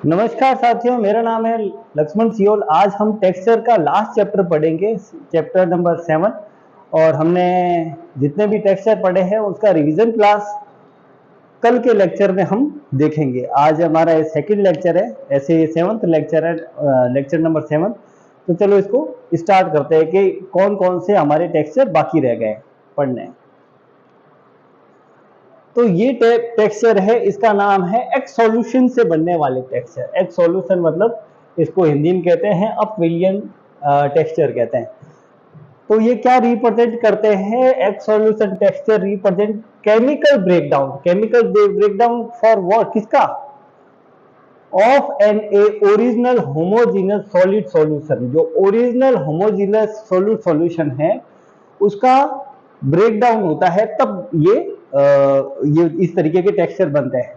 नमस्कार साथियों, मेरा नाम है लक्ष्मण सियोल। आज हम टेक्सचर का लास्ट चैप्टर पढ़ेंगे, चैप्टर नंबर 7। और हमने जितने भी टेक्सचर पढ़े हैं उसका रिवीजन क्लास कल के लेक्चर में हम देखेंगे। आज हमारा ये सेकंड लेक्चर है, ऐसे 7th लेक्चर है, लेक्चर नंबर 7। तो चलो इसको स्टार्ट करते हैं कि कौन कौन से हमारे टेक्सचर बाकी रह गए पढ़ने। तो ये टेक्सचर है, इसका नाम है एक्स सॉल्यूशन से बनने वाले टेक्सचर। एक्स सॉल्यूशन मतलब इसको हिंदी में कहते हैं अपविलियन टेक्सचर कहते हैं। तो ये क्या रिप्रेजेंट करते हैं? Ex solution texture represent chemical breakdown. Chemical breakdown for what? किसका? Of an a original homogeneous solid solution. जो ओरिजिनल होमोजीनस सॉलिड सॉल्यूशन है उसका ब्रेकडाउन होता है, तब ये इस तरीके के टेक्सचर बनते हैं।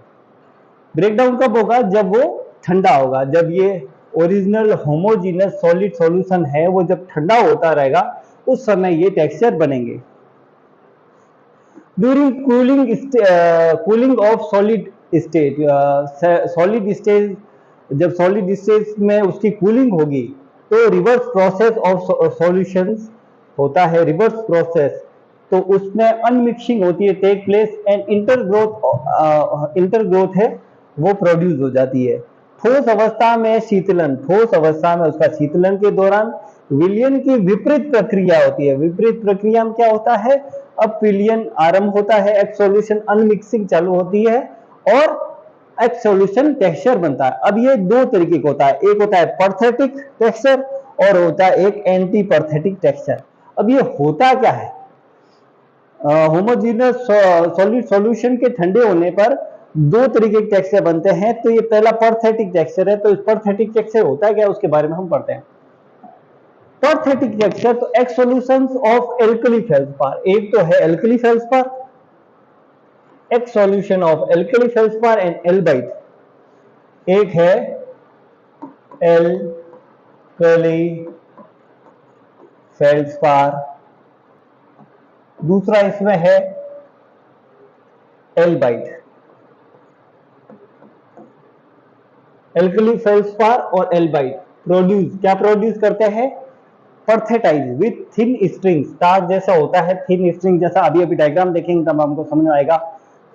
ब्रेकडाउन कब होगा? जब वो ठंडा होगा। जब ये ओरिजिनल होमोजीनस सॉलिड सॉल्यूशन है वो जब ठंडा होता रहेगा उस समय ये टेक्सचर बनेंगे। During cooling of solid state, solid state, जब सॉलिड स्टेट में उसकी कूलिंग होगी तो रिवर्स प्रोसेस ऑफ सॉल्यूशंस होता है। रिवर्स प्रोसेस, तो उसमें अनमिक्सिंग होती है, टेक प्लेस, एंड इंटरग्रोथ है वो प्रोड्यूस हो जाती है। ठोस अवस्था में शीतलन, ठोस अवस्था में उसका शीतलन के दौरान विलयन की विपरीत प्रक्रिया होती है। विपरीत प्रक्रिया में क्या होता है? अब विलयन आरंभ होता है, एक्स सॉल्यूशन अनमिक्सिंग चालू होती है और एक्स सॉल्यूशन टेक्सचर बनता है। अब ये दो तरीके का होता है, एक होता है परथेटिक टेक्सचर और होता है एक एंटी परथेटिक टेक्सचर। अब ये होता क्या है? होमोजीनियस सॉलिड सॉल्यूशन के ठंडे होने पर दो तरीके के टेक्सचर बनते हैं। तो ये पहला परथेटिक टेक्सचर है। तो इस परथेटिक टेक्सचर होता है क्या, उसके बारे में हम पढ़ते हैं। परथेटिक टेक्सचर, तो exsolutions of alkali feldspar. एक तो है alkali feldspar, exsolution of alkali feldspar and albite. एक है एल्कली फेल्सपार, दूसरा इसमें है एल्बाइट। एल्कली फेल्सपार और एल्बाइट क्या प्रोड्यूस करते हैं? परथेटाइज विथ थिन स्ट्रिंग्स, तार जैसा होता है, थिन स्ट्रिंग जैसा। अभी अभी डायग्राम देखेंगे तब हमको समझ में आएगा।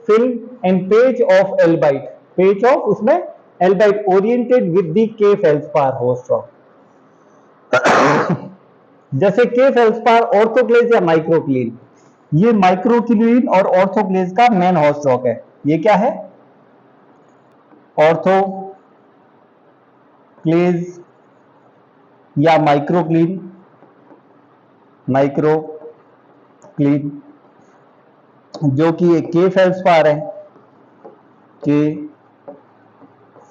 Film and page of albite, page of उसमें एल्बाइट ओरिएंटेड विद द के फेल्सपार होस्ट रॉक। जैसे के फेल्सपार ऑर्थोक्लेज या माइक्रोक्लीन, ये माइक्रोक्लीन और ऑर्थोक्लेज का मेन होस्ट रॉक है। ये क्या है? ऑर्थोक्लेज या माइक्रोक्लीन, जो कि एक के फेल्सपार है। के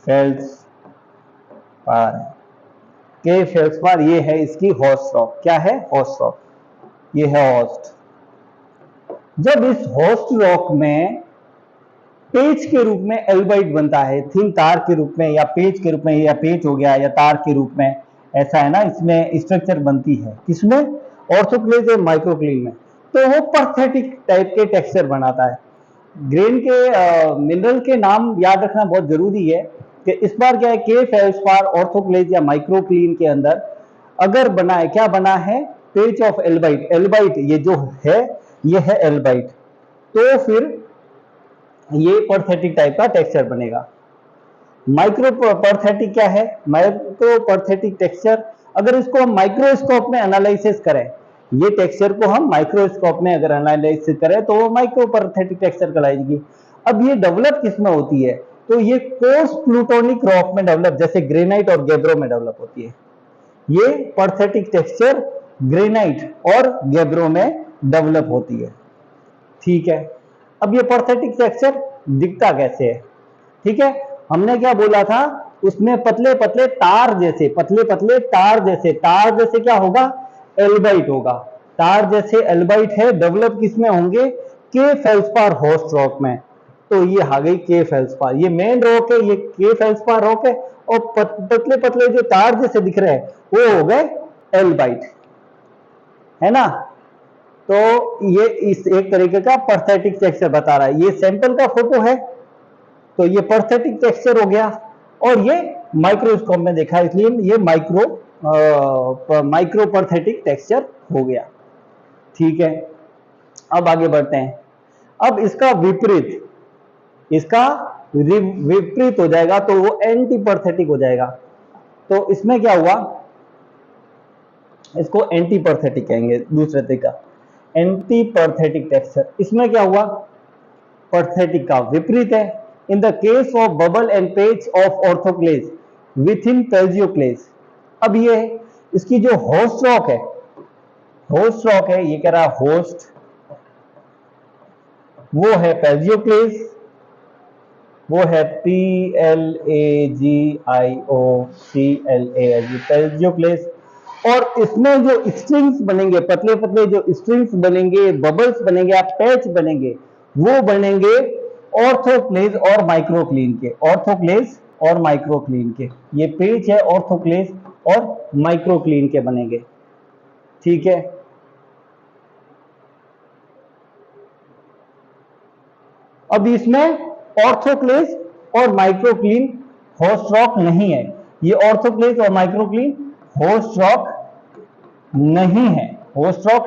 फेल्सपार है, के फेल्सपार ये है इसकी होस्ट रॉक। क्या है? होस्ट रॉक, ये है होस्ट। जब इस होस्ट रॉक में पेच के रूप में एल्बाइट बनता है, थिन तार के रूप में या पेच के रूप में, या पेच हो गया या तार के रूप में, ऐसा है ना, इसमें स्ट्रक्चर बनती है। किसमें? ऑर्थोक्लेज और माइक्रोक्लीन में। तो वो परथेटिक टाइप के टेक्सचर बनाता है। ग्रेन के मिनरल के नाम याद रखना बहुत जरूरी है कि इस बार क्या है, के फेल्सपार, ऑर्थोक्लेज या माइक्रोक्लीन के अंदर अगर बना है, क्या बना है? पेच ऑफ एल्बाइट। एल्बाइट ये जो है, ये है एल्बाइट। तो फिर ये परथेटिक टाइप का टेक्सचर बनेगा। माइक्रो परथेटिक क्या है? माइक्रो परथेटिक टेक्सचर, अगर इसको हम माइक्रोस्कोप में एनालिसिस करें, ये टेक्सचर को हम माइक्रोस्कोप में अगर एनालिसिस करें तो वो माइक्रो परथेटिक टेक्सचर कहलाएगी। अब ये डेवलप किसमें होती है? तो ये कोर्स प्लूटोनिक रॉक में डेवलप, जैसे ग्रेनाइट और गैब्रो में डेवलप होती है। ये परथेटिक टेक्सचर ग्रेनाइट और गैब्रो में डेवलप होती है। ठीक है, अब ये परथेटिक टेक्सचर दिखता कैसे है? ठीक है, हमने क्या बोला था, उसमें पतले पतले तार जैसे, पतले पतले तार जैसे, तार जैसे क्या होगा? एल्बाइट होगा। तार जैसे एल्बाइट है, डेवलप किसमें होंगे? के फेल्सपार होस्ट रॉक में। तो ये आ गई के फेल्सपार, ये मेन रॉक है, ये के फेल्सपार रॉक है, और पतले पतले जो तार जैसे दिख रहे हैं वो हो गए एल्बाइट, है ना। तो ये इस एक तरीके का परथेटिक टेक्सचर बता रहा है। ये सैंपल का फोटो है, तो ये परथेटिक टेक्सचर हो गया। और ये माइक्रोस्कोप में देखा है, इसलिए ये माइक्रोपरथेटिक टेक्सचर हो गया। ठीक है, अब आगे बढ़ते हैं। अब इसका विपरीत हो जाएगा तो वो एंटीपरथेटिक हो जाएगा। तो इसमें क्या हुआ, इसको एंटीपरथेटिक कहेंगे दूसरे तरीका, एंटीपरथेटिक टेक्सचर। इसमें क्या हुआ, परथेटिक का विपरीत है। In the case of bubble and पेच ऑफ ऑर्थोक्लेज विथ इन पेल्जियोक्लेज। अब ये इसकी जो होस्ट रॉक है, ये कह रहा है होस्ट, वो है पेल्जियोक्लेज, वो है PLAGIOCLAS, पेल्जियोक्लेज। और इसमें जो स्ट्रिंग्स बनेंगे, पतले पतले जो स्ट्रिंग्स बनेंगे, बबल्स बनेंगे, आप पैच बनेंगे, वो बनेंगे ऑर्थोक्लेज और माइक्रोक्लीन के, ऑर्थोक्लेज और माइक्रोक्लीन के। ये पेच है ऑर्थोक्लेज और माइक्रोक्लीन के बनेंगे। ठीक है, अब इसमें ऑर्थोक्लेज और माइक्रोक्लीन होस्ट रॉक नहीं है। ये ऑर्थोक्लेज और माइक्रोक्लीन होस्ट रॉक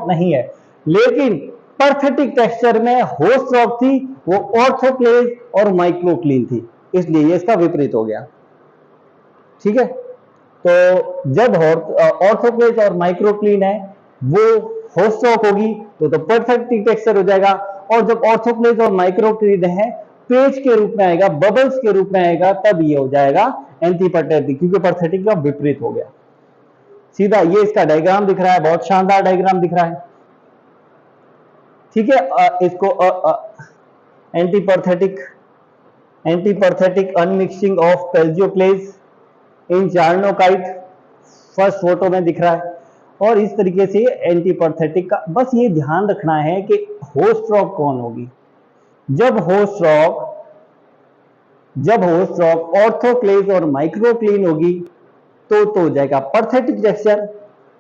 नहीं है, लेकिन परथेटिक टेक्सचर में होस्ट रॉक थी, वो ऑर्थोक्लेज और माइक्रोक्लीन थी, इसलिए ये इसका विपरीत हो गया। ठीक है, तो जब ऑर्थोक्लेज और माइक्रोक्लीन है वो होस्ट रॉक होगी तो परथेटिक टेक्सचर हो जाएगा, और जब ऑर्थोक्लेज और माइक्रोक्लीन है पेज के रूप में आएगा, बबल्स के रूप में आएगा, तब ये हो जाएगा एंटीपरथेटिक, क्योंकि परथेटिक का विपरीत हो गया। सीधा ये इसका डायग्राम दिख रहा है, बहुत शानदार डायग्राम दिख रहा है। ठीक है, इसको एंटीपरथेटिक अनमिक्सिंग of पेल्जियोक्लेज in charnockite first photo में दिख रहा है। और इस तरीके से एंटीपरथेटिक का बस ये ध्यान रखना है कि होस्ट रॉक कौन होगी। जब होस्ट रॉक ऑर्थोक्लेज और माइक्रोक्लीन होगी तो हो जाएगा परथेटिक टेक्सचर,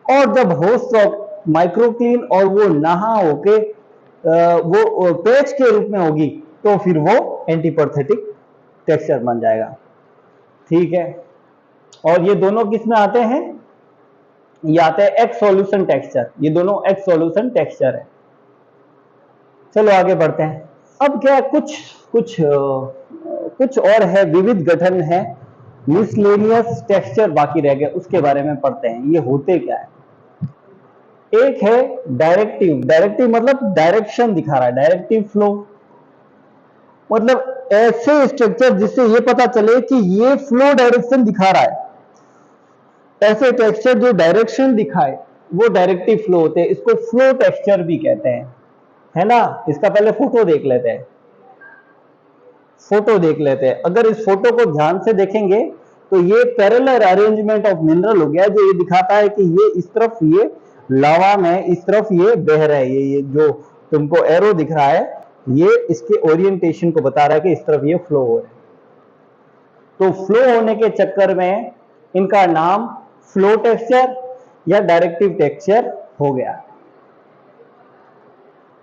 और जब होस्ट रॉक माइक्रोक्लीन और वो नहा होके वो पेच के रूप में होगी तो फिर वो एंटीपरथेटिक टेक्सचर बन जाएगा। ठीक है, और ये दोनों किस में आते हैं, ये आते हैं एक्स सॉल्यूशन टेक्सचर, ये दोनों एक्स सॉल्यूशन टेक्सचर है। चलो आगे बढ़ते हैं। अब क्या कुछ और है, विविध गठन है, मिसलेनियस टेक्सचर बाकी रह गया, उसके बारे में पढ़ते हैं। ये होते क्या है, एक है डायरेक्टिव मतलब डायरेक्शन दिखा रहा है, डायरेक्टिव फ्लो मतलब ऐसे स्ट्रक्चर जिससे ये पता चले कि ये फ्लो डायरेक्शन दिखा रहा है। ऐसे टेक्सचर जो डायरेक्शन दिखाए वो डायरेक्टिव फ्लो होते हैं, इसको फ्लो टेक्सचर भी कहते हैं, है ना। इसका पहले फोटो देख लेते हैं। अगर इस फोटो को ध्यान से देखेंगे तो ये पैरेलल अरेंजमेंट ऑफ मिनरल हो गया, जो ये दिखाता है कि ये इस तरफ ये लावा में, इस तरफ ये बह रहा है। ये जो तुमको एरो दिख रहा है ये इसके ओरिएंटेशन को बता रहा है कि इस तरफ ये फ्लो हो रहा है। तो फ्लो होने के चक्कर में इनका नाम फ्लो टेक्सचर या डायरेक्टिव टेक्सचर हो गया।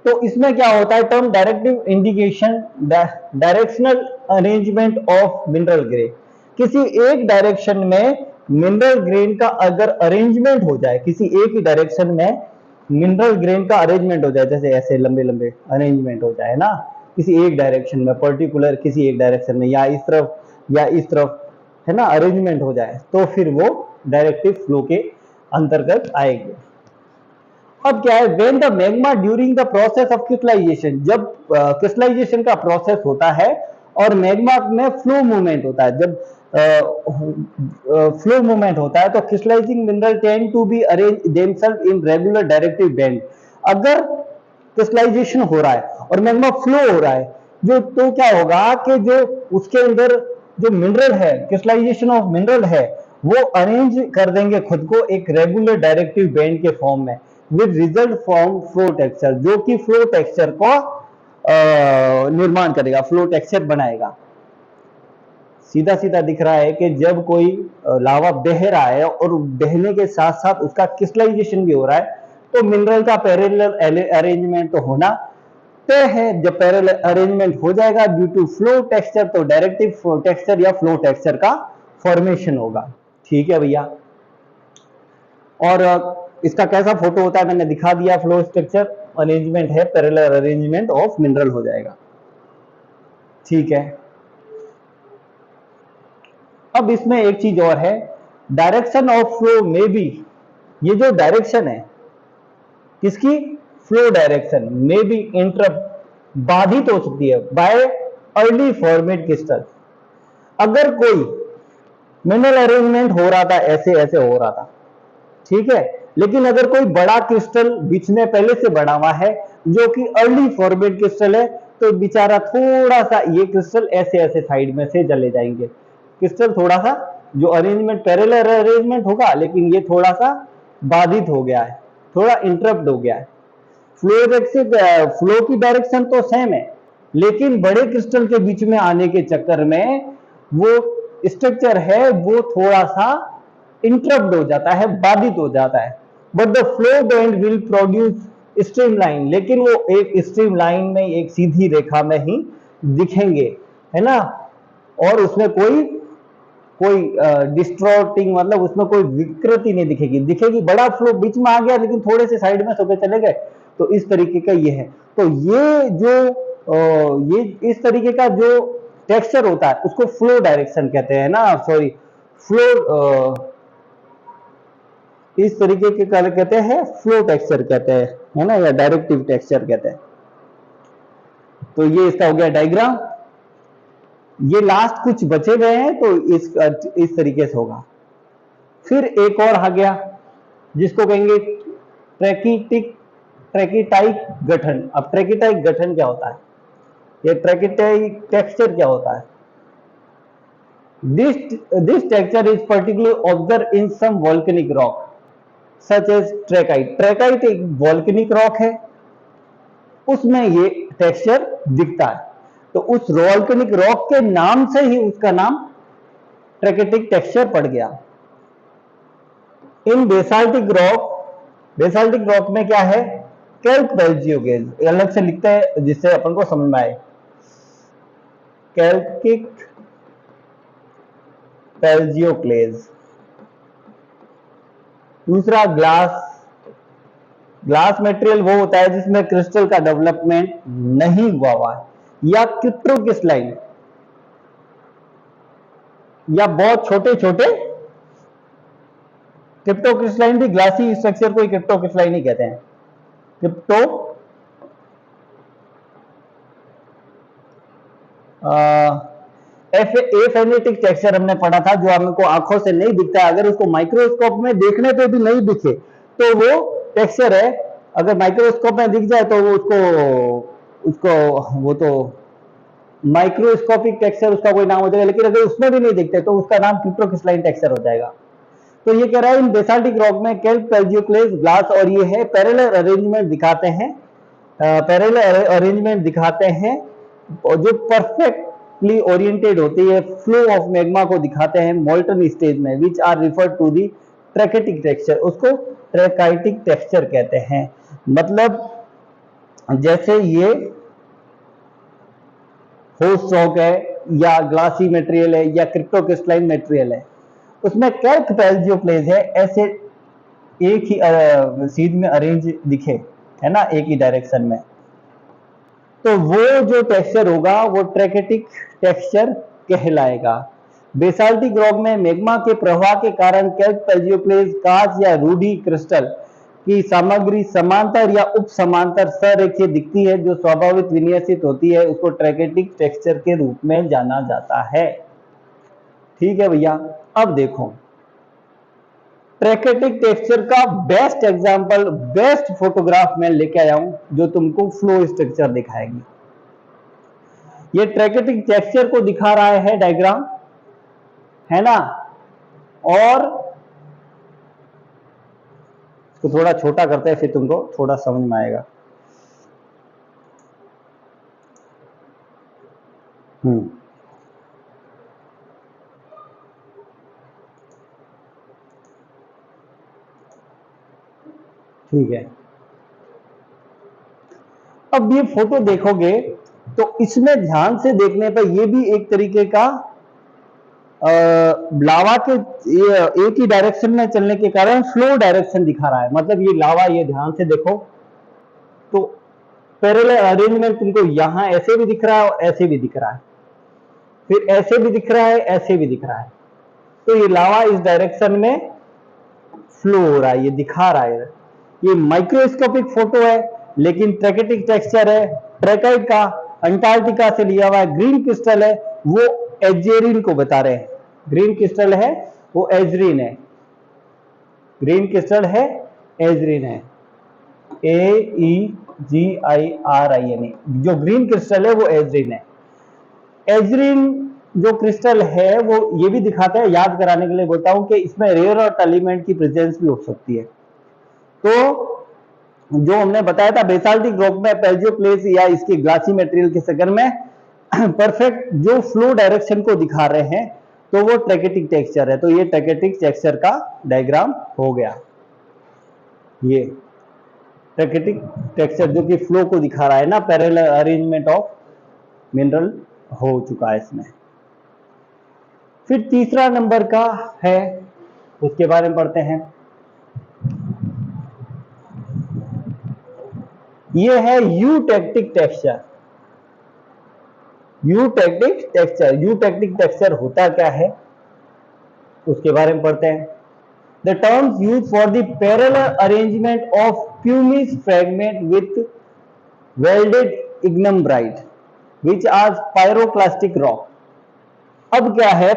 तो इसमें क्या होता है, term directive indication directional arrangement of mineral grain. किसी एक डायरेक्शन में मिनरल ग्रेन का अगर अरेंजमेंट हो जाए, किसी एक ही डायरेक्शन में मिनरल ग्रेन का अरेंजमेंट हो जाए, जैसे ऐसे लंबे लंबे अरेंजमेंट हो जाए ना, किसी एक डायरेक्शन में, पर्टिकुलर किसी एक डायरेक्शन में, या इस तरफ या इस तरफ, है ना, अरेंजमेंट हो जाए, तो फिर वो डायरेक्टिव फ्लो के अंतर्गत आएगी। अब क्या है, when the magma during the process of crystallisation, जब क्रिस्टलाइजेशन का प्रोसेस होता है और मैग्मा में फ्लो मूवमेंट होता है, जब फ्लो मूवमेंट होता है तो crystallizing mineral tend to be arrange themselves in regular directive band. अगर क्रिस्टलाइजेशन हो रहा है और मैग्मा फ्लो हो रहा है, जो तो क्या होगा कि जो उसके अंदर जो मिनरल है, क्रिस्टलाइजेशन ऑफ मिनरल है, वो अरेंज कर देंगे खुद को एक रेगुलर डायरेक्टिव बैंड के फॉर्म में, with result form flow texture, जो कि फ्लो टेक्सचर को निर्माण करेगा, फ्लो टेक्सचर बनाएगा। सीधा सीधा दिख रहा है कि जब कोई लावा बह रहा है और बहने के साथ साथ उसका क्रिस्टलाइजेशन भी हो रहा है, तो मिनरल का पैरेलल अरेंजमेंट तो होना तय है। जब पैरेलल अरेंजमेंट हो जाएगा ड्यू टू फ्लो टेक्सचर, तो डायरेक्टिव टेक्सचर या फ्लो टेक्सचर का फॉर्मेशन होगा। ठीक है भैया। और इसका कैसा फोटो होता है मैंने दिखा दिया। फ्लो स्ट्रक्चर अरेंजमेंट है, पैरेलल अरेंजमेंट ऑफ मिनरल हो जाएगा। ठीक है। अब इसमें एक चीज और है, डायरेक्शन ऑफ फ्लो में भी, ये जो डायरेक्शन है किसकी, फ्लो डायरेक्शन में भी इंटरप्ट बाधित हो सकती है बाय अर्ली फॉर्मेट क्रिस्टल। अगर कोई मिनरल अरेंजमेंट हो रहा था, ऐसे ऐसे हो रहा था, ठीक है, लेकिन अगर कोई बड़ा क्रिस्टल बीच में पहले से बना हुआ है जो कि अर्ली फॉर्मेट क्रिस्टल है, तो बेचारा थोड़ा सा ये क्रिस्टल ऐसे ऐसे साइड में से चले जाएंगे। क्रिस्टल थोड़ा सा जो अरेंजमेंट पैरेलल अरेंजमेंट होगा, लेकिन ये थोड़ा सा बाधित हो गया है, थोड़ा इंटरप्ट हो गया है। फ्लो की डायरेक्शन तो सेम है, लेकिन बड़े क्रिस्टल के बीच में आने के चक्कर में वो स्ट्रक्चर है वो थोड़ा सा इंटरप्ट हो जाता है, बाधित हो जाता है। But the flow band will produce streamline, लेकिन वो एक स्ट्रीमलाइन में, एक सीधी रेखा में ही दिखेंगे, है ना। और उसमें कोई कोई डिस्ट्रॉटिंग, मतलब उसमें कोई विकृति नहीं दिखेगी। दिखेगी बड़ा फ्लो बीच में आ गया लेकिन थोड़े से साइड में होके चले गए, तो इस तरीके का ये है। तो ये जो ये इस तरीके का जो टेक्सचर होता है उसको फ्लो डायरेक्शन कहते हैं ना, सॉरी फ्लो, इस तरीके के कलर कहते हैं फ्लो टेक्सचर कहते हैं, है ना, या डायरेक्टिव टेक्सचर कहते हैं। तो ये इसका हो गया डायग्राम। ये लास्ट कुछ बचे हुए हैं तो इस तरीके से होगा। फिर एक और आ गया जिसको कहेंगे ट्रैकिटाइक गठन। अब ट्रैकिटाइक गठन क्या होता है, ये ट्रैकिटाइक टेक्सचर क्या होता है। This texture is particularly observe in some volcanic rock such as trachyte. Trachyte एक वोल्केनिक रॉक है, उसमें ये टेक्सचर दिखता है, तो उस वोल्केनिक रॉक के नाम से ही उसका नाम ट्रैकिटिक टेक्सचर पड़ गया। इन बेसाल्टिक रॉक में क्या है, कैल्क बेल्जियोक्लेज, अलग से लिखते हैं जिससे अपन को समझ में आए। कैल्किक बेल्जियोक्लेज। दूसरा ग्लास मटेरियल वो होता है जिसमें क्रिस्टल का डेवलपमेंट नहीं हुआ है, या क्रिप्टोक्रिस्टलाइन, या बहुत छोटे छोटे क्रिप्टोक्रिस्टलाइन भी ग्लासी स्ट्रक्चर को क्रिप्टोक्रिस्टलाइन ही कहते हैं। एफेनेटिक टेक्सचर हमने पढ़ा था, जो हमको आंखों से नहीं दिखता है, अगर उसको माइक्रोस्कोप में देखने पे भी नहीं दिखे तो वो टेक्सचर है। अगर माइक्रोस्कोप में दिख जाए तो वो उसको वो तो माइक्रोस्कोपिक टेक्सचर उसका कोई नाम हो जाएगा, लेकिन अगर उसमें भी नहीं दिखते तो उसका नाम क्रिप्टोक्रिस्टलाइन टेक्सचर हो जाएगा। तो ये कह रहा है इन बेसाल्टिक रॉक में कैल्क बेल्जियोक्लेज ग्लास, और ये है पैरेलल अरेंजमेंट दिखाते हैं, पैरेलल अरेंजमेंट दिखाते हैं, और जो परफेक्टली ओरिएंटेड होती है फ्लो ऑफ मैग्मा को दिखाते हैं मोल्टन स्टेज में, which are referred to the trachytic texture, उसको ट्रैकाइटिक टेक्सचर कहते हैं। मतलब जैसे ये होस्ट रॉक है, या ग्लासी मटेरियल है, या क्रिप्टोक्रिस्टलाइन मटेरियल है, उसमें कैल्क बेल्जियोक्लेज है, ऐसे एक ही सीध में अरेंज दिखे, है ना, एक ही डायरेक्शन में, तो वो जो टेक्सचर होगा वो ट्रैकिटिक टेक्सचर कहलाएगा। बेसाल्टिक रॉक में मैग्मा के प्रवाह के कारण कैल्क बेल्जियोक्लेज कांच या रूढ़ी क्रिस्टल की सामग्री समांतर या उप समांतर सरेखीय दिखती है, जो स्वाभाविक विन्यासित होती है, उसको ट्रैकिटिक टेक्सचर के रूप में जाना जाता है। ठीक है भैया। अब देखो ट्रैकिटिक टेक्सचर का बेस्ट एग्जांपल, बेस्ट फोटोग्राफ मैं लेके आया हूं जो तुमको फ्लो स्ट्रक्चर दिखाएगी। ये ट्रैकिटिक टेक्सचर को दिखा रहा है डायग्राम, है ना, और इसको थोड़ा छोटा करते हैं फिर तुमको थोड़ा समझ में आएगा। ठीक है। अब ये फोटो देखोगे तो इसमें ध्यान से देखने पर ये भी एक तरीके का लावा के एक ही डायरेक्शन में चलने के कारण फ्लो डायरेक्शन दिखा रहा है। मतलब ये लावा, ये ध्यान से देखो तो पैरेलल अरेंजमेंट तुमको यहां ऐसे भी दिख रहा है और ऐसे भी दिख रहा है, फिर ऐसे भी दिख रहा है, ऐसे भी दिख रहा है। तो ये लावा इस डायरेक्शन में फ्लो हो रहा है, ये दिखा रहा है। ये माइक्रोस्कोपिक फोटो है लेकिन ट्रैकेटिक टेक्सचर है, ट्रैकाइट का, अंटार्कटिका से लिया हुआ है। ग्रीन क्रिस्टल है वो एजेरिन को बता रहे हैं, ग्रीन क्रिस्टल है वो एजरीन है, ग्रीन क्रिस्टल है एजरीन है, AEGIRIN, जो ग्रीन क्रिस्टल है वो एजरीन है। एजरीन जो क्रिस्टल है वो ये भी दिखाता है, याद कराने के लिए बोलता हूं कि इसमें रेयर अर्थ एलिमेंट की प्रेजेंस भी हो सकती है। तो जो हमने बताया था बेसाल्टिक रॉक में पेल्जियोक्लेस या इसके ग्लासी मटेरियल के सगर में परफेक्ट जो फ्लो डायरेक्शन को दिखा रहे हैं तो वो ट्रैकेटिक टेक्सचर है। तो ये ट्रैकेटिक टेक्सचर का डायग्राम हो गया, ये ट्रैकेटिक टेक्सचर जो कि फ्लो को दिखा रहा है ना, पैरेलल अरेंजमेंट ऑफ मिनरल हो चुका है इसमें। फिर तीसरा नंबर का है, उसके बारे में पढ़ते हैं। ये है eutectic texture. Eutectic texture, eutectic texture होता क्या है उसके बारे में पढ़ते हैं। The terms used for the parallel arrangement of pumice fragment with welded ignimbrite, which are pyroclastic rock. अब क्या है,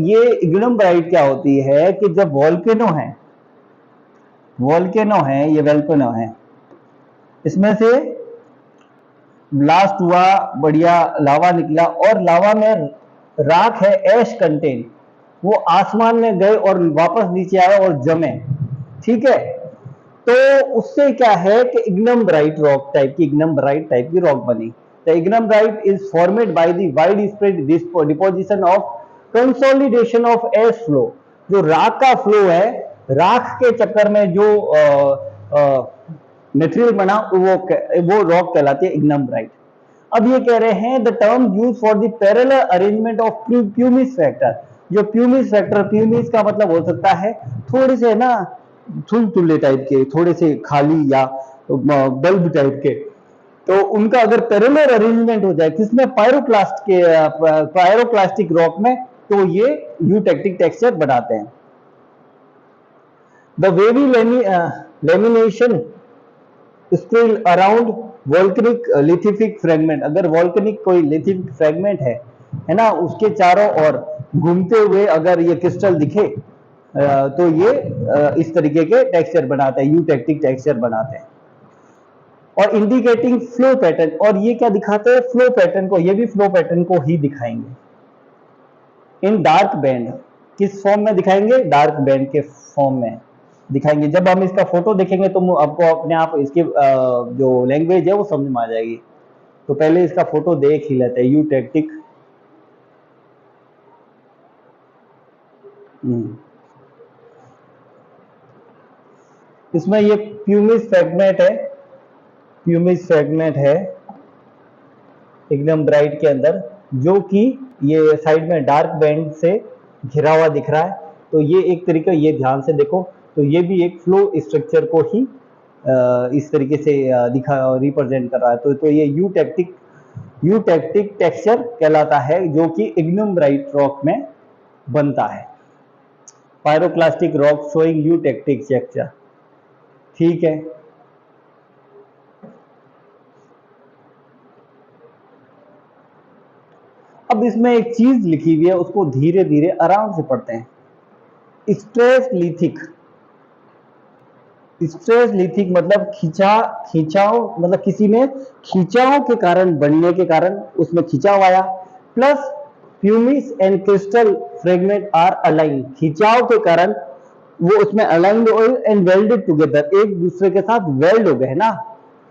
ये इग्निम्ब्राइट क्या होती है कि जब वॉल्केनो है, वॉल्केनो है, ये वॉल्केनो है, इसमें से ब्लास्ट हुआ, बढ़िया लावा निकला और लावा में राख है, ऐश कंटेन, वो आसमान में गए और वापस नीचे आए और जमे, ठीक है। तो उससे क्या है कि इग्निम्ब्राइट रॉक टाइप की, इग्निम्ब्राइट टाइप की रॉक बनी। The ignimbrite is formed by the wide spread deposition of consolidation of ash flow. जो राख का फ्लो है, राख के चक्कर में जो मटेरियल बना वो रॉक कहलाती है इग्निम्ब्राइट। अब ये कह रहे हैं the term use for the parallel arrangement of pumice factor. जो प्यूमिस फैक्टर, प्यूमिस का मतलब हो सकता है थोड़े से ना थुलथुले टाइप के, थोड़े से खाली या बल्ब टाइप के, तो उनका अगर पैरेलल अरेंजमेंट हो जाए किसमें, पायरोक्लास्टिक रॉक में, तो ये यूटेक्टिक टेक्सचर बनाते हैं। The wavy lamination still around volcanic lithic fragment. अगर वोल्केनिक कोई लिथिफिक फ्रेगमेंट है ना, उसके चारों ओर घूमते हुए अगर ये क्रिस्टल दिखे तो ये इस तरीके के टेक्सचर बनाते हैं, यूटेक्टिक टेक्सचर बनाते हैं। और इंडिकेटिंग फ्लो पैटर्न, और ये क्या दिखाते हैं, फ्लो पैटर्न को, ये भी फ्लो पैटर्न को ही दिखाएंगे। इन डार्क बैंड, किस फॉर्म में दिखाएंगे, डार्क बैंड के फॉर्म में दिखाएंगे। जब हम इसका फोटो देखेंगे तो आपको अपने आप इसकी जो लैंग्वेज है वो समझ में आ जाएगी। तो पहले इसका फोटो देख ही लेते हैं, यूटेक्टिक। इसमें ये प्यूमिस फ्रेगमेंट है, प्यूमिस फ्रेगमेंट है एकदम ब्राइट के अंदर, जो कि ये साइड में डार्क बैंड से घिरा हुआ दिख रहा है। तो ये एक तरीका, ये ध्यान से देखो, तो ये भी एक फ्लो स्ट्रक्चर को ही इस तरीके से दिखा रिप्रेजेंट कर रहा है। तो ये यूटेक्टिक टेक्सचर कहलाता है, जो कि इग्निम्ब्राइट रॉक में बनता है। Pyroclastic rock showing eutectic texture, ठीक है। अब इसमें एक चीज लिखी हुई है, उसको धीरे धीरे आराम से पढ़ते हैं। स्ट्रेस लिथिक, स्ट्रेस लिथिक मतलब खिंचाव, मतलब किसी में खिंचाव के कारण, बनने के कारण उसमें खिंचाव आया, plus pumice and crystal fragment are align, खिंचाव के कारण वो उसमें अलाइंड एंड वेल्डेड टुगेदर, एक दूसरे के साथ वेल्ड हो गए ना,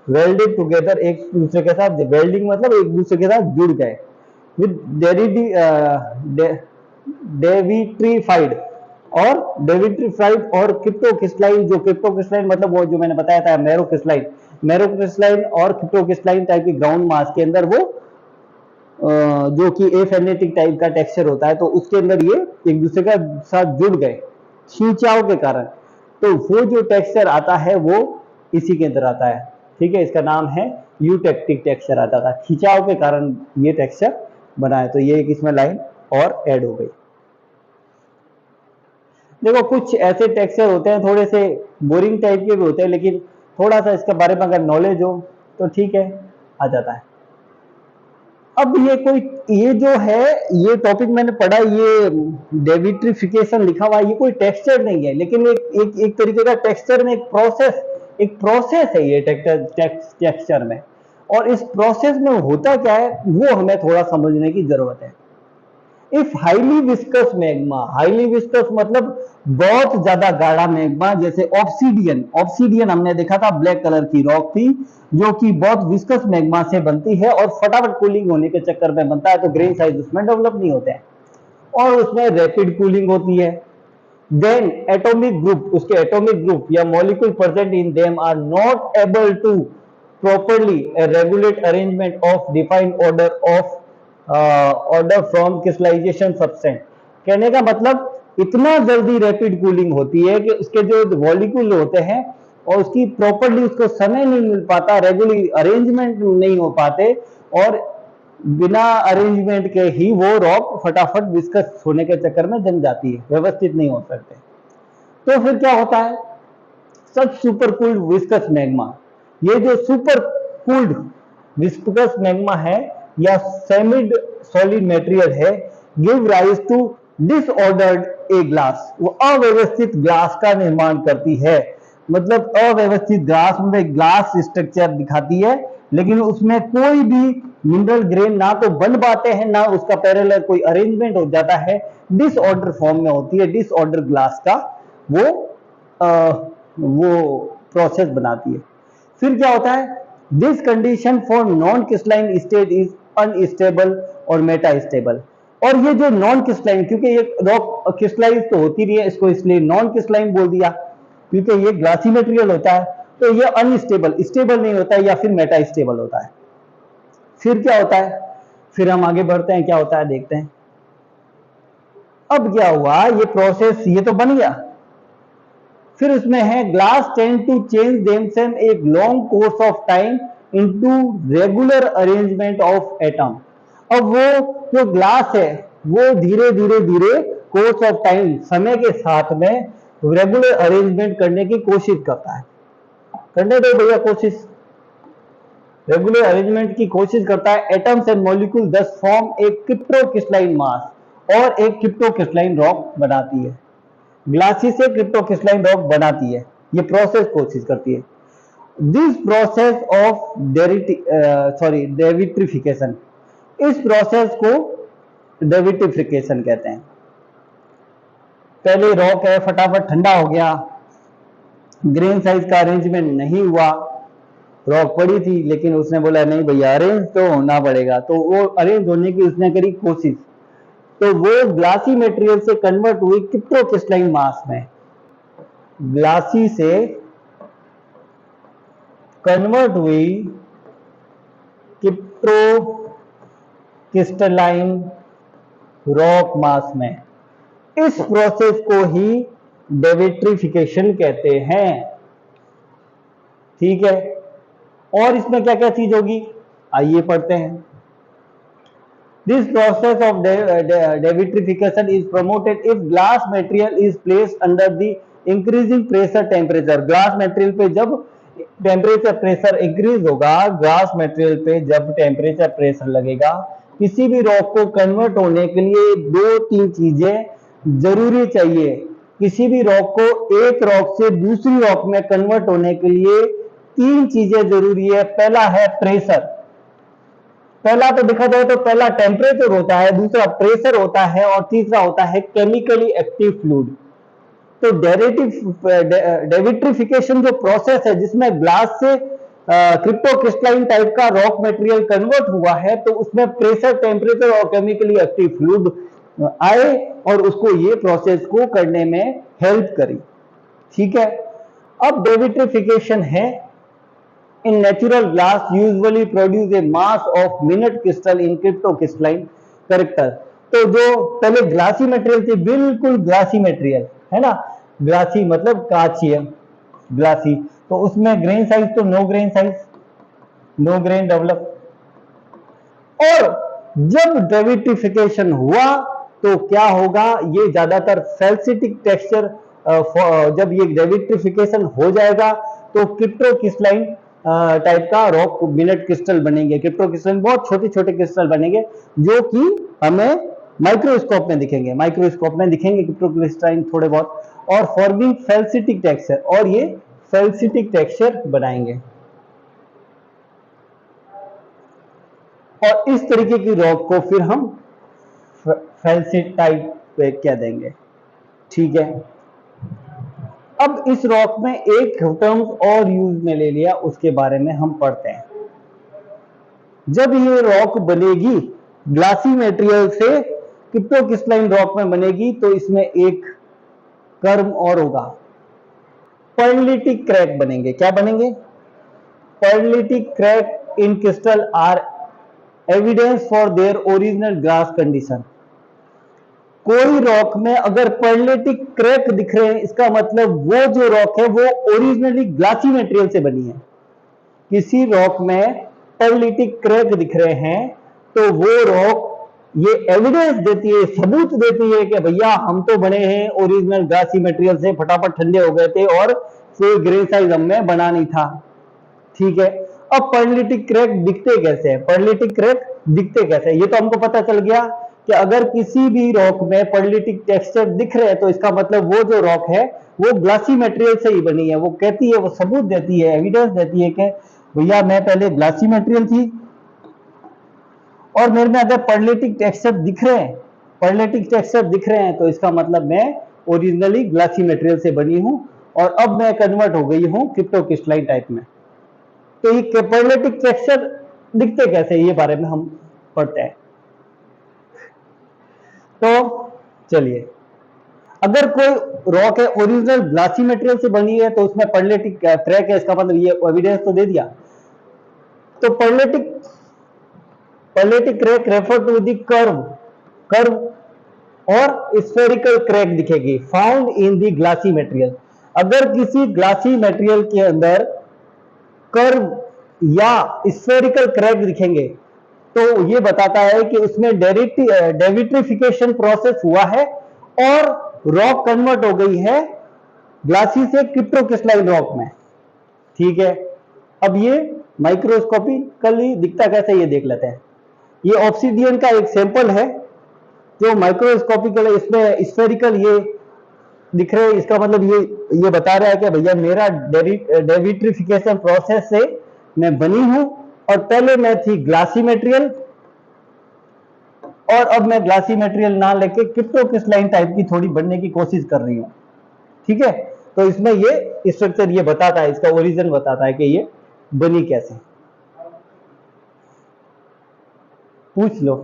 वेल्डेड टुगेदर, एक दूसरे के साथ, वेल्डिंग मतलब एक दूसरे के साथ जुड़ गए, विद डेविट्रीफाइड और क्रिप्टोक्रिस्टलाइन। जो क्रिप्टोक्रिस्टलाइन मतलब वो जो मैंने बताया था मैरोक्रिस्टलाइन और क्रिप्टोक्रिस्टलाइन टाइप के ग्राउंड मास के अंदर वो जो कि एफेनेटिक टाइप का टेक्सचर होता है, तो उसके अंदर ये एक दूसरे का साथ जुड़ गए खींचाव के कारण, तो वो जो टेक्सचर आता है वो इसी के अंदर आता है। ठीक है, इसका नाम है यूटेक्टिक टेक्सचर आता था, खिंचाव के कारण ये टेक्सचर बना है। तो ये एक इसमें लाइन और ऐड हो गई। देखो कुछ ऐसे टेक्सचर होते हैं थोड़े से बोरिंग टाइप के भी होते हैं, लेकिन थोड़ा सा इसके बारे में अगर नॉलेज हो तो ठीक है, आ जाता है। अब ये जो है ये टॉपिक मैंने पढ़ा, ये डेविट्रिफिकेशन लिखा हुआ है, ये कोई टेक्सचर नहीं है, लेकिन एक तरीके का टेक्सचर में एक प्रोसेस है ये टेक्सचर में। और इस प्रोसेस में होता क्या है वो हमें थोड़ा समझने की जरूरत है। If highly viscous magma, highly viscous मतलब बहुत ज्यादा गाढ़ा मैग्मा, जैसे ऑब्सीडियन हमने देखा था, ब्लैक कलर की रॉक थी जो कि बहुत विस्कस मैग्मा से बनती है और फटाफट कूलिंग होने के चक्कर में बनता है, तो ग्रेन साइज उसमें डेवलप नहीं होते हैं और उसमें रैपिड कूलिंग होती है। देन एटॉमिक ग्रुप, उसके एटॉमिक ग्रुप या molecule present in them are not able to properly regulate arrangement of defined order from crystallization substance। कहने का मतलब इतना जल्दी रैपिड कूलिंग होती है कि उसके जो मॉलिक्यूल होते हैं और उसकी प्रॉपर्ली उसको समय नहीं मिल पाता, रेगुलर अरेंजमेंट नहीं हो पाते, और बिना अरेंजमेंट के ही वो रॉक फटाफट विस्कस होने के चक्कर में जम जाती है, व्यवस्थित नहीं हो सकते। तो फिर क्या होता है, such super cooled viscous magma, ये जो सुपर कूल्ड विस्कस मैग्मा है या सेमिड सॉलिड मटेरियल है, give rise to disordered a glass, वो अव्यवस्थित ग्लास का निर्माण करती है। मतलब अव्यवस्थित ग्लास में ग्लास स्ट्रक्चर दिखाती है, लेकिन उसमें कोई भी मिनरल ग्रेन ना तो बन पाते हैं, ना उसका पैरेलल कोई अरेंजमेंट हो जाता है, डिसऑर्डर फॉर्म में होती है, डिसऑर्डर ग्लास का वो प्रोसेस बनाती है। फिर क्या होता है, this condition for non crystalline state is unstable और मेटा स्टेबल। और ये जो नॉन क्रिस्टलाइन, क्योंकि ये रॉक क्रिस्टलाइज तो होती नहीं है, इसको इसलिए नॉन क्रिस्टलाइन बोल दिया, क्योंकि ये ग्लासी मटेरियल होता है, तो ये अनस्टेबल, स्टेबल नहीं होता है या फिर मेटा स्टेबल होता है। फिर क्या होता है, फिर हम आगे बढ़ते हैं, क्या होता है देखते हैं। अब क्या हुआ, ये प्रोसेस ये तो बन गया, फिर उसमें है glass tend to change themselves एक long course of time into regular arrangement of atom. अब वो जो ग्लास है वो धीरे धीरे कोर्स ऑफ टाइम, समय के साथ में रेगुलर अरेंजमेंट करने की कोशिश करता है। करने दो भैया कोशिश, रेगुलर अरेंजमेंट की कोशिश करता है। एटम्स एंड मॉलिक्यूल दस फॉर्म एक क्रिप्टोक्रिस्टलाइन मास और एक क्रिप्टोक्रिस्टलाइन रॉक बनाती है, ग्लासी से क्रिप्टोक्रिस्टलाइन रॉक बनाती है, ये प्रोसेस कोशिश करती है। दिस प्रोसेस ऑफ डेविट्रिफिकेशन, इस प्रोसेस को डेविट्रिफिकेशन कहते हैं। पहले रॉक है, फटाफट ठंडा हो गया, ग्रेन साइज का अरेंजमेंट नहीं हुआ, रॉक पड़ी थी, लेकिन उसने बोला नहीं भैया अरेंज तो होना पड़ेगा, तो वो अरेंज होने की उसने करी कोशिश, तो वो ग्लासी मटेरियल से कन्वर्ट हुई क्रिप्टोक्रिस्टलाइन मास में, ग्लासी से कन्वर्ट हुई क्रिप्टोक्रिस्टलाइन रॉक मास में। इस प्रोसेस को ही डेविट्रिफिकेशन कहते हैं। ठीक है, और इसमें क्या क्या चीज होगी आइए पढ़ते हैं। This process of devitrification is promoted if glass material is placed under the increasing pressure temperature। Glass material पे जब टेम्परेचर प्रेशर इंक्रीज होगा, ग्लास मटेरियल पे जब टेम्परेचर प्रेशर लगेगा, किसी भी रॉक को कन्वर्ट होने के लिए दो तीन चीजें जरूरी चाहिए। किसी भी रॉक को एक रॉक से दूसरी रॉक में कन्वर्ट होने के लिए तीन चीजें जरूरी है। पहला है प्रेशर, पहला तो देखा जाए तो पहला टेम्परेचर होता है, दूसरा प्रेशर होता है और तीसरा होता है केमिकली एक्टिव फ्लूइड। तो डेविट्रिफिकेशन जो प्रोसेस है जिसमें ग्लास से क्रिप्टोक्रिस्टलाइन टाइप का रॉक मटेरियल कन्वर्ट हुआ है, तो उसमें प्रेशर, टेम्परेचर और केमिकली एक्टिव फ्लूइड आए और उसको ये प्रोसेस को करने में हेल्प करी। ठीक है, अब डेविट्रिफिकेशन है in natural glass usually produce a mass of minute crystal in cryptocrystalline character। तो जो पहले ग्लासी मटेरियल थी, बिल्कुल ग्लासी मटेरियल है ना, ग्लासी मतलब कांचीय ग्लासी, तो उसमें ग्रेन साइज तो no grain size, no grain develop. और जब डेविट्रिफिकेशन हुआ तो क्या होगा, ये ज्यादातर फेल्सिटिक टेक्सचर, जब ये डेविट्रिफिकेशन हो जाएगा तो क्रिप्टोक्रिस्टलाइन टाइप का रॉक मिनट क्रिस्टल बनेंगे। क्रिप्टोक्रिस्टलाइन बहुत छोटे छोटे क्रिस्टल बनेंगे जो कि हमें माइक्रोस्कोप में दिखेंगे, माइक्रोस्कोप में दिखेंगे क्रिप्टोक्रिस्टलाइन थोड़े बहुत, और फॉर्मिंग फेल्सिटिक टेक्सचर, और ये फेल्सिटिक टेक्सचर बनाएंगे। और इस तरीके की रॉक को फिर हम फेल्सिट टाइप कह देंगे। ठीक है, अब इस रॉक में एक टर्म्स और यूज में ले लिया, उसके बारे में हम पढ़ते हैं। जब ये रॉक बनेगी ग्लासी मटेरियल से क्रिप्टोक्रिस्टलाइन रॉक में बनेगी, तो इसमें एक कर्व और होगा, पर्लिटिक क्रैक बनेंगे। क्या बनेंगे? Perlitic crack in crystal are evidence for their original glass condition. कोई रॉक में अगर पर्लिटिक क्रैक दिख रहे हैं, इसका मतलब वो जो रॉक है वो ओरिजिनली ग्लासी मटेरियल से बनी है। किसी रॉक में पर्लिटिक क्रैक दिख रहे हैं तो वो रॉक ये एविडेंस देती है, सबूत देती है कि भैया हम तो बने हैं ओरिजिनल ग्लासी मटेरियल से, फटाफट ठंडे हो गए थे और कोई ग्रे साइज हमने बना नहीं था। ठीक है, अब पर्लिटिक क्रैक दिखते कैसे हैं? पर्लिटिक क्रैक दिखते कैसे हैं? ये तो हमको पता चल गया कि अगर किसी भी रॉक में पर्लिटिक टेक्सचर दिख रहे हैं तो इसका मतलब वो जो रॉक है वो ग्लासी मटेरियल से ही बनी है। वो कहती है, वो सबूत देती है, एविडेंस देती है कि भैया मैं पहले ग्लासी मटेरियल थी और मेरे में अगर पर्लिटिक टेक्सचर दिख रहे हैं, पर्लिटिक टेक्सचर दिख रहे हैं तो इसका मतलब मैं ओरिजिनली ग्लासी मटेरियल से बनी हूं और अब मैं कन्वर्ट हो गई हूं क्रिप्टोक्रिस्टलाइन टाइप में। तो ये पर्लिटिक टेक्सचर दिखते कैसे, ये बारे में हम पढ़ते हैं। तो चलिए, अगर कोई रॉक है ओरिजिनल ग्लासी मटेरियल से बनी है तो उसमें पर्लिटिक क्रैक है, इसका मतलब ये एविडेंस तो दे दिया। तो perlitic crack refer to the curve और स्फेरिकल क्रैक दिखेगी found in the glassy material. अगर किसी ग्लासी मटेरियल के अंदर कर्व या स्फेरिकल क्रैक दिखेंगे तो ये बताता है कि उसमें डेविट्रिफिकेशन प्रोसेस हुआ है और रॉक कन्वर्ट हो गई है ग्लासी से क्रिप्टोक्रिस्टलाइन रॉक में। ठीक है, अब ये माइक्रोस्कोपिकली दिखता कैसे ये देख लेते हैं। ये ऑब्सीडियन का एक सैंपल है जो माइक्रोस्कोपिकल, इसमें स्फेरिकल ये दिख रहे हैं, इसका मतलब ये बता रहा है कि भैया मेरा डेविट्रिफिकेशन प्रोसेस से मैं बनी हूं और पहले मैं थी ग्लासी मटेरियल और अब मैं ग्लासी मटेरियल ना लेके क्रिप्टोक्रिस्टलाइन टाइप की थोड़ी बनने की कोशिश कर रही हूं। ठीक है, तो इसमें ये स्ट्रक्चर ये बताता है, इसका ओरिजिन बताता है कि ये बनी कैसे। पूछ लो।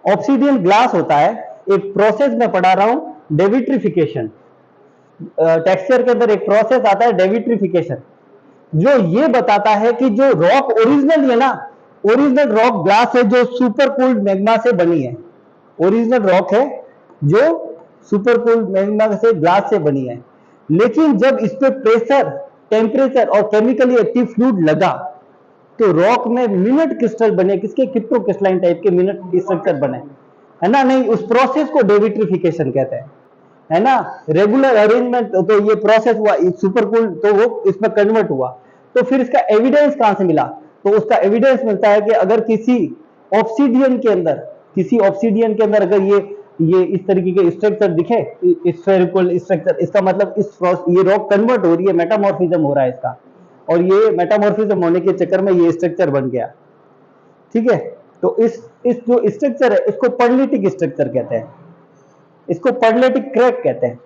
ऑब्सीडियन ग्लास होता है, एक प्रोसेस में पढ़ा रहा हूं, डेविट्रिफिकेशन। टेक्सचर के अंदर एक प्रोसेस आता है डेविट्रिफिकेशन, जो ये बताता है कि जो रॉक ओरिजिनल है ना, ओरिजिनल रॉक ग्लास है जो सुपर कूल्ड मैग्मा से बनी है। ओरिजिनल रॉक है जो सुपर कूल्ड मैग्मा से ग्लास से बनी है, लेकिन जब इस पे प्रेशर, टेम्परेचर और केमिकली एक्टिव फ्लूइड लगा तो रॉक में मिनट क्रिस्टल बने। किसके? क्रिप्टोक्रिस्टलाइन टाइप के मिनट स्ट्रक्चर बने, है ना। नहीं, उस प्रोसेस को डेविट्रिफिकेशन कहते हैं, है ना। रेगुलर अरेंजमेंट तो ये प्रोसेस हुआ, सुपर कूल तो वो इसमें कन्वर्ट हुआ। तो फिर इसका एविडेंस कहां से मिला? तो उसका एविडेंस मिलता है कि अगर किसी ऑब्सीडियन के अंदर अगर ये इस तरीके के स्ट्रक्चर दिखे, स्फेरिकल स्ट्रक्चर, इसका मतलब ये रॉक कन्वर्ट हो रही है, मेटामॉर्फिज्म हो रहा है इसका, और ये मेटामॉर्फिज्म होने के चक्कर में ये स्ट्रक्चर बन गया। ठीक है, तो इस जो स्ट्रक्चर है इसको पर्लिटिक स्ट्रक्चर कहते हैं, इसको पर्लिटिक क्रैक कहते हैं।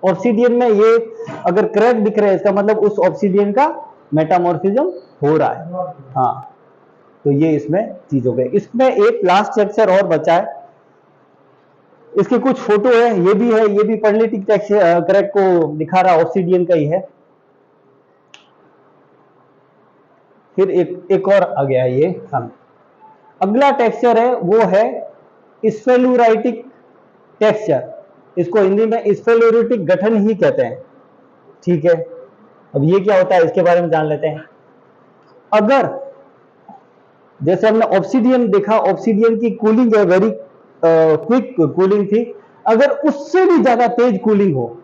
ऑब्सीडियन में ये अगर क्रैक दिख रहा है इसका मतलब उस ऑब्सीडियन का मेटामॉर्फिज्म हो रहा है। हाँ, तो ये इसमें चीज हो गई। इसमें एक लास्ट स्ट्रक्चर और बचा है, इसके कुछ फोटो है, ये भी पर्लिटिक क्रैक को दिखा रहा, ऑब्सीडियन का ही है। फिर एक और आ गया ये हम। अगला टेक्सचर है वो है स्फेलुराइटिक टेक्सचर, इसको हिंदी में स्फेलुरिटिक गठन ही कहते हैं। ठीक है, अब ये क्या होता है इसके बारे में जान लेते हैं। अगर जैसे हमने ऑब्सीडियन देखा, ऑब्सीडियन की कूलिंग है वेरी क्विक कूलिंग थी, अगर उससे भी ज्यादा तेज कूलिंग हो,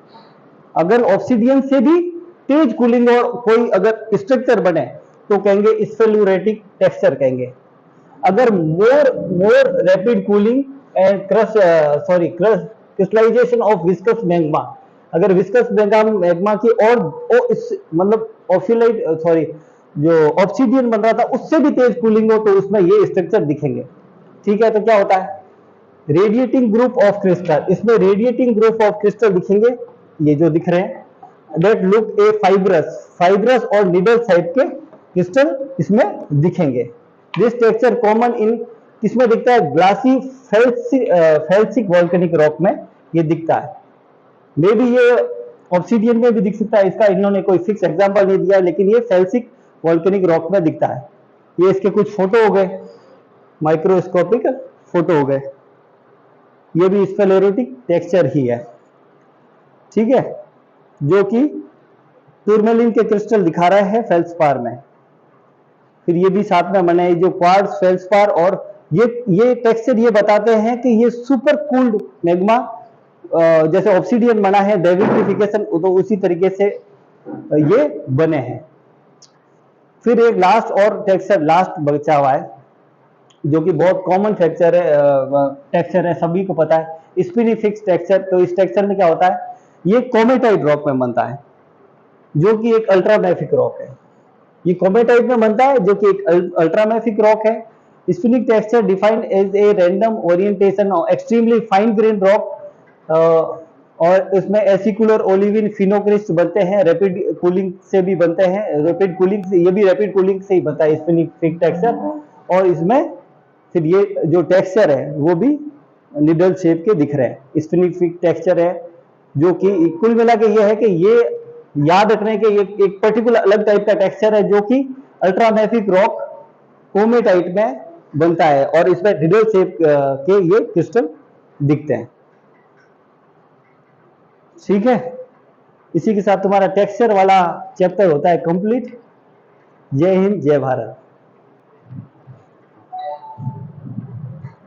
अगर ऑब्सीडियन से भी तेज कूलिंग और कोई अगर स्ट्रक्चर बने तो कहेंगे स्फेलुरेटिक टेक्सचर कहेंगे। अगर more rapid cooling and crystallisation of viscous magma, अगर विस्कस मैग्मा की और इस मतलब ऑफिलाइट सॉरी जो ऑब्सीडियन बन रहा था उससे भी तेज कूलिंग हो तो उसमें ये स्ट्रक्चर दिखेंगे। ठीक है, तो क्या होता है रेडिएटिंग ग्रुप ऑफ क्रिस्टल, इसमें रेडिएटिंग ग्रुप ऑफ क्रिस्टल दिखेंगे, ये जो दिख रहे हैं दैट लुक ए फाइब्रस और निडल टाइप के क्रिस्टल इसमें दिखेंगे। दिस टेक्सचर कॉमन इन किसमें दिखता है, ग्लासी फेल्सिक वोल्केनिक रॉक में ये दिखता है। मे भी ये ऑब्सीडियन में भी दिख सकता है, इसका इन्होंने कोई फिक्स एग्जांपल नहीं दिया, लेकिन ये फेल्सिक वोल्केनिक रॉक में दिखता है। ये इसके कुछ फोटो हो गए, माइक्रोस्कोपिक फोटो हो गए, ये भी स्फेलेरिटिक टेक्सचर ही है। ठीक है, जो कि टूरमेलिन के क्रिस्टल दिखा रहे हैं फेल्सपार में। फिर ये भी साथ में बने जो क्वार्ट्ज फेल्सपार, और ये टेक्सचर ये बताते हैं कि ये सुपर कूल्ड मैग्मा जैसे ऑब्सीडियन बना है डेविडिफिकेशन, तो उसी तरीके से ये बने हैं। फिर एक लास्ट और टेक्सचर लास्ट बचा हुआ है जो कि बहुत कॉमन टेक्सचर है सभी को पता है, स्पिनिफिक्स टेक्सचर। तो इस टेक्सचर में क्या होता है, ये कोमेटाइट रॉक में बनता है जो कि एक अल्ट्रामैफिक रॉक है। ये कोमेटाइट में बनता है जो कि एक अल्ट्रामैफिक रॉक है। Spinifex texture defined as a random orientation और एक्सट्रीमली फाइन ग्रेन रॉक, और इसमें एसिकुलर ओलिविन फिनोक्रिस्ट बनते हैं, रैपिड कूलिंग से भी बनते हैं, रैपिड कूलिंग से, ये भी रैपिड कूलिंग से ही बनता है स्पिनिक टेक्सचर। और इसमें फिर ये जो टेक्सचर है वो भी निडल शेप के दिख रहे हैं, स्पिनिक टेक्सचर है, जो कि कुल मिला के ये है कि ये याद रखने के एक पर्टिकुलर अलग टाइप का टेक्सचर है जो कि अल्ट्रामैफिक रॉक कोमेटाइट में बनता है, और इसमें निडल शेप के ये क्रिस्टल दिखते हैं। ठीक है, इसी के साथ तुम्हारा टेक्सचर वाला चैप्टर होता है कंप्लीट। जय हिंद, जय भारत।